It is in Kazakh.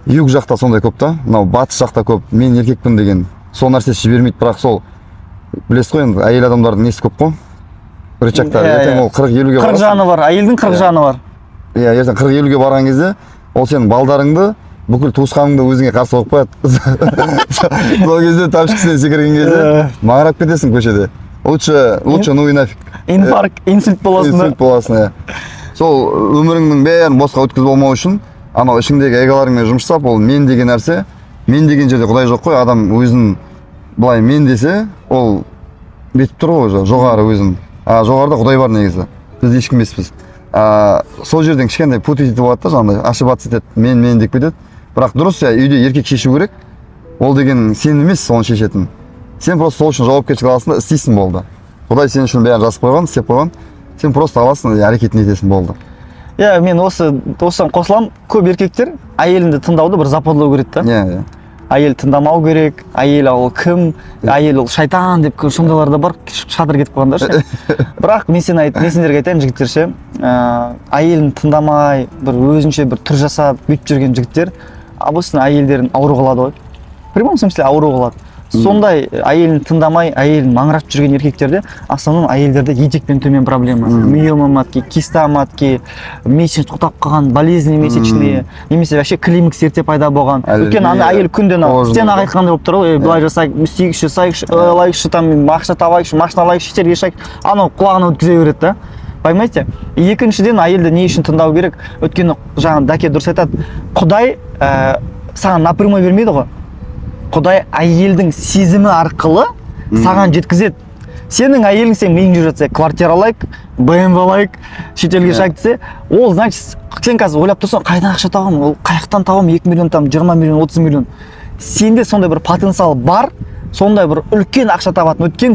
юг жақта сондай көп та, мынау батыс жақта көп, мен еркекпін деген сол нәрсесі жібермейді, бірақ сол білесіз ғой енді әйел адамдардың несі көп қой, рычагтары. Ертең ол 40-50-ге 40 жаны бар, әйелдің 40 жаны бар. Иә, ертең 40-50-ге барған кезде ол сенің балдарыңды, бүкіл туысқаныңды өзіңе қарсы қойып қояды. Сол кезде тапшықсен секірген кезде маңырап кетесің көшеде. Лучше ну и нафиг. Инфаркт, инсульт боласың. Инсульт боласың, иә. Сол өміріңнің бәрін босқа өткізіп болмау үшін анау ішіңдегі эголарыңмен жұмыс жасап, ол мен деген нәрсе, мен деген жерде Құдай жоқ қой. Адам өзін былай мен десе, ол бетіп тұр ғой уже, жоғары өзін. Жоғарыда Құдай бар негізі. Біз ешкім емеспіз. Сол жерден кішкентай пут етіп болады да, жаңағыдай ошибаться етеді, мен деп кетеді. Бірақ дұрыс, үйде еркек шешу керек. Ол деген сен емес соны шешетін. Сен просто сол үшін жауапкершілік аласың да істейсің, болды. Құдай сен үшін бәрін жазып қойған, істеп қойған. Сен просто аласың, әрекетін етесің, болды. Иә, мен осыдан қосыламын. Көп еркектер әйелінді тыңдауды бір западлау керек та. Иә. Әйел тыңдамау керек, әйел ол кім, әйел ол шайтан деп сондайлар да бар, шатыр кетіп қалғандар ше. Бірақ мен сендерге айтайын, жігіттер ше, әйелін тыңдамай, бір өзінше бір түр жасап, бүйтіп жүрген жігіттер, обычно әйелдерін ауру қылады ғой. В прямом смысле ауру қылады. Сондай әйелін тыңдамай, әйелін маңырап жүрген еркектерде, основном әйелдерде етекпен төмен проблема. Миома матки, киста матки, месяц тоқтап қалған, болезни месячные, немесе вообще климакс ерте пайда болған. Өйткені ана әйел күнде сен ақ айтқандай болып тұр ғой, былай жасайық, істейікші, жасайықшы, алайықшы, там ақша табайықшы, машина алайықшы, шетелге шығайық, анау құлағына өткізе береді да. Понимаете? Екіншіден әйелді не үшін тыңдау керек? Өйткені жаңа Даке дұрыс айтады, Құдай саған напрямую бермейді ғой. Құдай әйелдің сезімі арқылы саған жеткізеді. Сенің әйелің сен мен жүріп жатса, квартира алайық, BMW алайық, шетелге шығайық десе, ол значит, сен қазір ойлап тұрсың, қайдан ақша табамын, ол қаяқтан табамын, 2 миллион, 20 миллион, 30 миллион. Сенде сондай бір потенциал бар, сондай бір үлкен ақша табатын. Өткен